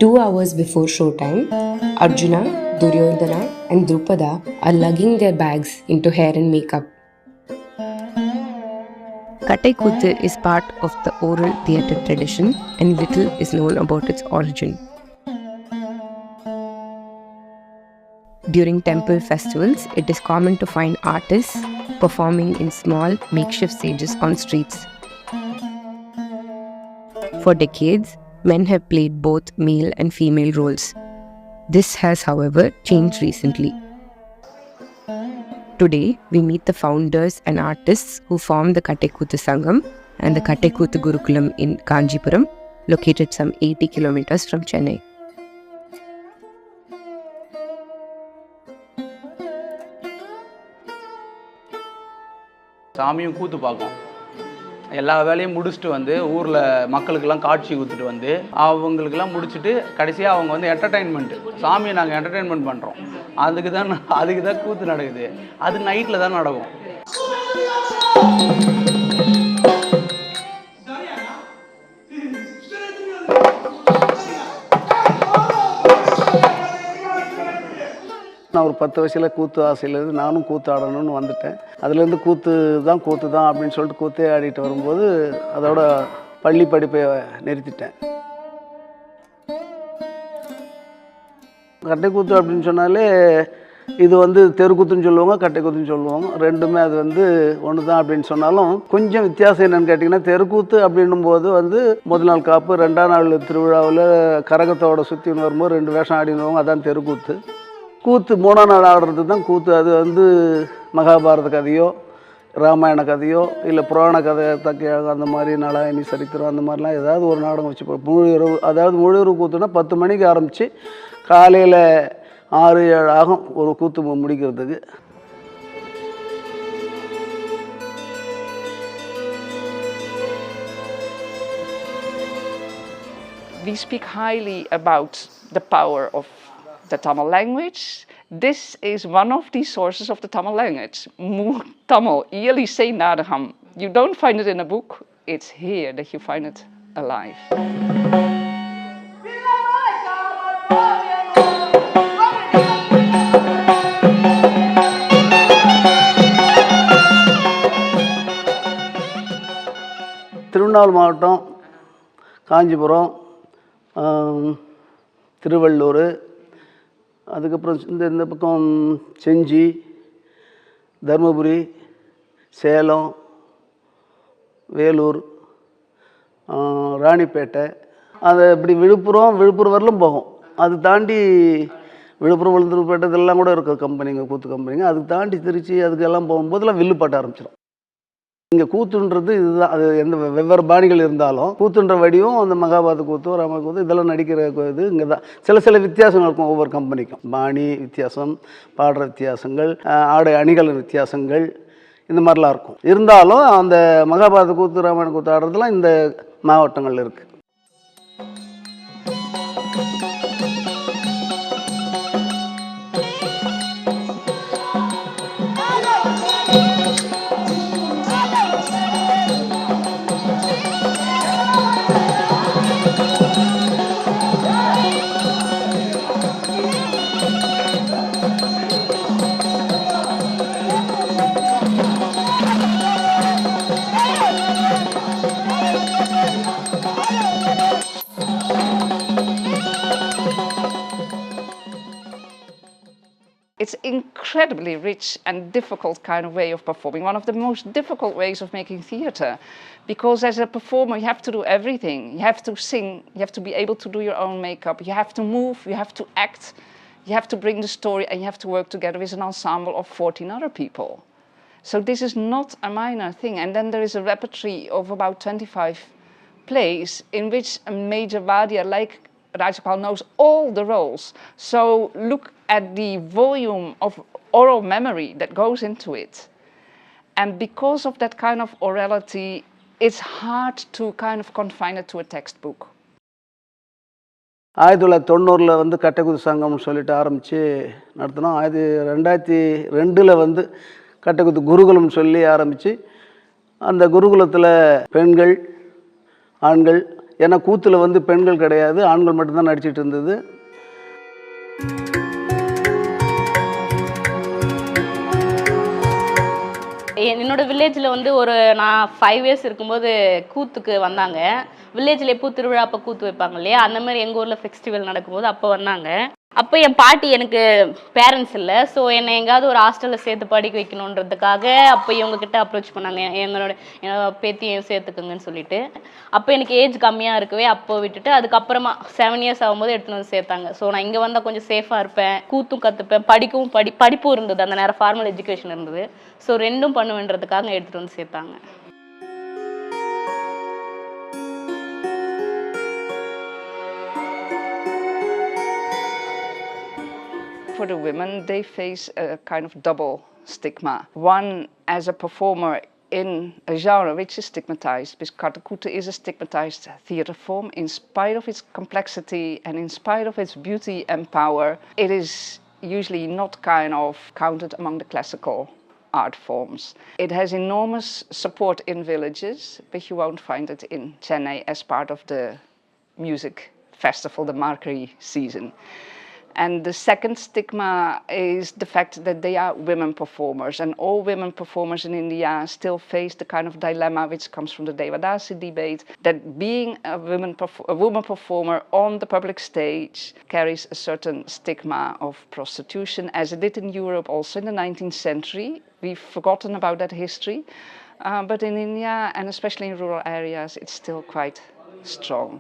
2 hours before showtime, Arjuna, Duryodhana and Drupada are lugging their bags into hair and makeup. Kattaikuttu is part of the oral theatre tradition and little is known about its origin. During temple festivals, it is common to find artists performing in small makeshift stages on streets. For decades, men have played both male and female roles. This has, however, changed recently. Today, we meet the founders and artists who formed the Kattaikuttu Sangam and the Kattaikuttu Gurukulam in Kanchipuram, located some 80 kilometres from Chennai. சாமியும் கூத்து பார்க்கும். எல்லா வேலையும் முடிச்சுட்டு வந்து ஊரில் மக்களுக்கெல்லாம் காட்சி கொடுத்துட்டு வந்து அவங்களுக்கெல்லாம் முடிச்சுட்டு கடைசியாக அவங்க வந்து என்டர்டெயின்மெண்ட்டு சாமியை நாங்கள் என்டர்டெயின்மெண்ட் பண்ணுறோம். அதுக்கு தான் கூத்து நடக்குது. அது நைட்டில் தான் நடக்கும். நான் ஒரு 10 வயசில் கூத்து ஆசையிலேருந்து நானும் கூத்து ஆடணும்னு வந்துட்டேன். அதுலேருந்து கூத்து தான் அப்படின்னு சொல்லிட்டு கூத்தே ஆடிட்டு வரும்போது அதோட பள்ளி படிப்பை நிறுத்திட்டேன். கட்டைக்கூத்து அப்படின்னு சொன்னாலே இது வந்து தெருக்கூத்துன்னு சொல்லுவாங்க, கட்டைக்கூத்துன்னு சொல்லுவாங்க. ரெண்டுமே அது வந்து ஒன்று தான் அப்படின்னு சொன்னாலும் கொஞ்சம் வித்தியாசம் என்னென்னு கேட்டிங்கன்னா, தெருக்கூத்து அப்படின்னும் போது வந்து முதல் நாள் காப்பு, 2ஆம் நாள் திருவிழாவில் கரகத்தோட சுற்றி வரும்போது 2 வேஷம் ஆடினுவாங்க, அதான் தெருக்கூத்து. கூத்து 3ஆம் நாள் ஆடுறது தான் கூத்து. அது வந்து மகாபாரத கதையோ ராமாயண கதையோ இல்லை புராண கதை தக்கையாக அந்த மாதிரி நலாயணி சரித்திரம் அந்த மாதிரிலாம் ஏதாவது ஒரு நாடகம் வச்சு முழு இரவு, அதாவது முழு இரவு கூத்துனா 10 மணிக்கு ஆரம்பித்து காலையில் 6-7 ஆகும் ஒரு கூத்து முடிக்கிறதுக்கு. We speak highly about the power of the Tamil language. This is one of the sources of the Tamil language. Tamil, yearly say nadagam. You don't find it in a book, it's here that you find it alive. Tiruvannamalai மாவட்டம், காஞ்சிபுரம், திருவள்ளூர், அதுக்கப்புறம் இந்த பக்கம் செஞ்சி, தர்மபுரி, சேலம், வேலூர், ராணிப்பேட்டை, அது இப்படி விழுப்புரம் வரலும் போகும். அது தாண்டி விழுப்புரம் விழுப்புரப்பேட்டை இதெல்லாம் கூட இருக்குது கம்பெனிங்க, கூத்து கம்பெனிங்க. அது தாண்டி திருச்சி அதுக்கெல்லாம் போகும்போதெல்லாம் வில்லு பாட்ட ஆரம்பிச்சிடும். இங்கே கூத்துன்றது இதுதான். அது எந்த வெவ்வேறு பாணிகள் இருந்தாலும் கூத்துன்ற வடிவும் அந்த மகாபாரத கூத்து, ராம கூத்து இதெல்லாம் நடிக்கிற இது இங்கே தான். சில வித்தியாசங்கள் இருக்கும் ஒவ்வொரு கம்பெனிக்கும். பாணி வித்தியாசம், பாடுற வித்தியாசங்கள், ஆடை அணிகள் வித்தியாசங்கள், இந்த மாதிரிலாம் இருக்கும். இருந்தாலும் அந்த மகாபாரத கூத்து ராமாயண கூத்து ஆடுறதுலாம் இந்த மாவட்டங்கள் இருக்குது. It's incredibly rich and difficult kind of way of performing, one of the most difficult ways of making theatre, because as a performer you have to do everything. You have to sing, you have to be able to do your own makeup, you have to move, you have to act, you have to bring the story, and you have to work together with an ensemble of 14 other people. So this is not a minor thing. And then there is a repertory of about 25 plays in which a major vadia like Rajapal knows all the roles. So look at the volume of oral memory that goes into it. And because of that kind of orality, it's hard to kind of confine it to a textbook. 1990 வந்து கட்டைக்குத்து சங்கம்னு சொல்லிட்டு ஆரம்பித்து நடத்தினோம். 2002 வந்து கட்டைக்குத்து குருகுலம் சொல்லி ஆரம்பித்து அந்த குருகுலத்தில் பெண்கள், ஆண்கள் ஏன்னா கூத்தில் வந்து பெண்கள் கிடையாது, ஆண்கள் மட்டும்தான் நடிச்சிட்டு இருந்தது. என்னோட வில்லேஜில் வந்து நான் 5 இயர்ஸ் இருக்கும்போது கூத்துக்கு வந்தாங்க. வில்லேஜில் எப்போ திருவிழா அப்போ கூத்து வைப்பாங்க இல்லையா, அந்த மாதிரி எங்கள் ஊரில் ஃபெஸ்டிவல் நடக்கும்போது அப்போ வந்தாங்க. அப்போ என் பாட்டி, எனக்கு பேரண்ட்ஸ் இல்லை, ஸோ என்னை எங்கேயாவது ஒரு ஹாஸ்டலில் சேர்த்து படிக்க வைக்கணுன்றதுக்காக அப்போ இவங்ககிட்ட அப்ரோச் பண்ணாங்க, என்னோட பேத்தியும் சேர்த்துக்குங்கன்னு சொல்லிட்டு. அப்போ எனக்கு ஏஜ் கம்மியாக இருக்கவே அப்போ விட்டுட்டு அதுக்கப்புறமா 7 இயர்ஸ் ஆகும்போது எடுத்துன்னு வந்து சேர்த்தாங்க. ஸோ நான் இங்கே வந்தால் கொஞ்சம் சேஃபாக இருப்பேன், கூத்தும் கற்றுப்பேன், படிப்பும் இருந்தது, அந்த நேரம் ஃபார்மல் எஜுகேஷன் இருந்தது. ஸோ ரெண்டும் பண்ணுவேன்றதுக்காக எடுத்துகிட்டு வந்து சேர்த்தாங்க. For the women, they face a kind of double stigma. One, as a performer in a genre which is stigmatized, because Kattaikuttu is a stigmatized theatre form. In spite of its complexity and in spite of its beauty and power, it is usually not kind of counted among the classical art forms. It has enormous support in villages, but you won't find it in Chennai as part of the music festival, the Markari season. And the second stigma is the fact that they are women performers, and all women performers in India still face the kind of dilemma which comes from the Devadasi debate, that being a woman performer on the public stage carries a certain stigma of prostitution, as it did in Europe also in the 19th century. We've forgotten about that history, but in India, and especially in rural areas, it's still quite strong.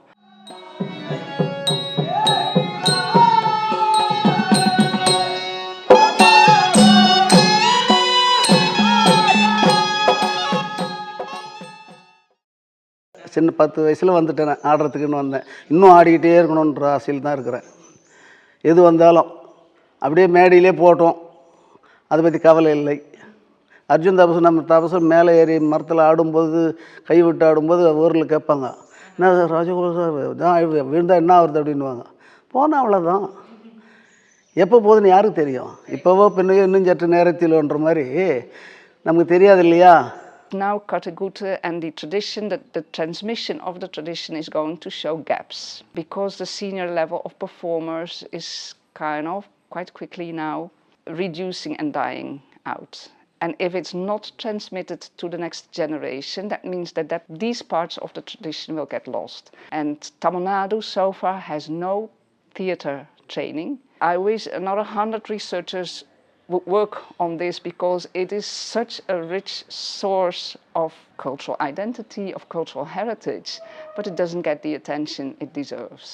சின்ன 10 வயசில் வந்துட்டேன், ஆடுறதுக்குன்னு வந்தேன். இன்னும் ஆடிக்கிட்டே இருக்கணுன்ற ஆசையில் தான் இருக்கிறேன். எது வந்தாலும் அப்படியே மேடையிலே போட்டோம், அதை பற்றி கவலை இல்லை. அர்ஜுன் தபசு நம்ம தபசு மேலே ஏறி மரத்தில் ஆடும்போது, கை விட்டு ஆடும்போது ஊரில் கேட்பாங்க, என்ன ராஜகோபால் சார் தான் விழுந்தால் என்ன ஆகுறது அப்படின்வாங்க. போனால் அவ்வளோதான், எப்போ போகுதுன்னு யாருக்கு தெரியும், இப்போவோ பின்னையோ இன்னும் சற்று நேரத்தில்ன்ற மாதிரி நமக்கு தெரியாது இல்லையா. Now Kattaikuttu and the tradition, the transmission of the tradition is going to show gaps, because the senior level of performers is kind of quite quickly now reducing and dying out. And if it's not transmitted to the next generation, that means that these parts of the tradition will get lost. And Tamil Nadu so far has no theatre training. I wish another 100 researchers would work on this, because it is such a rich source of cultural identity, of cultural heritage, but it doesn't get the attention it deserves.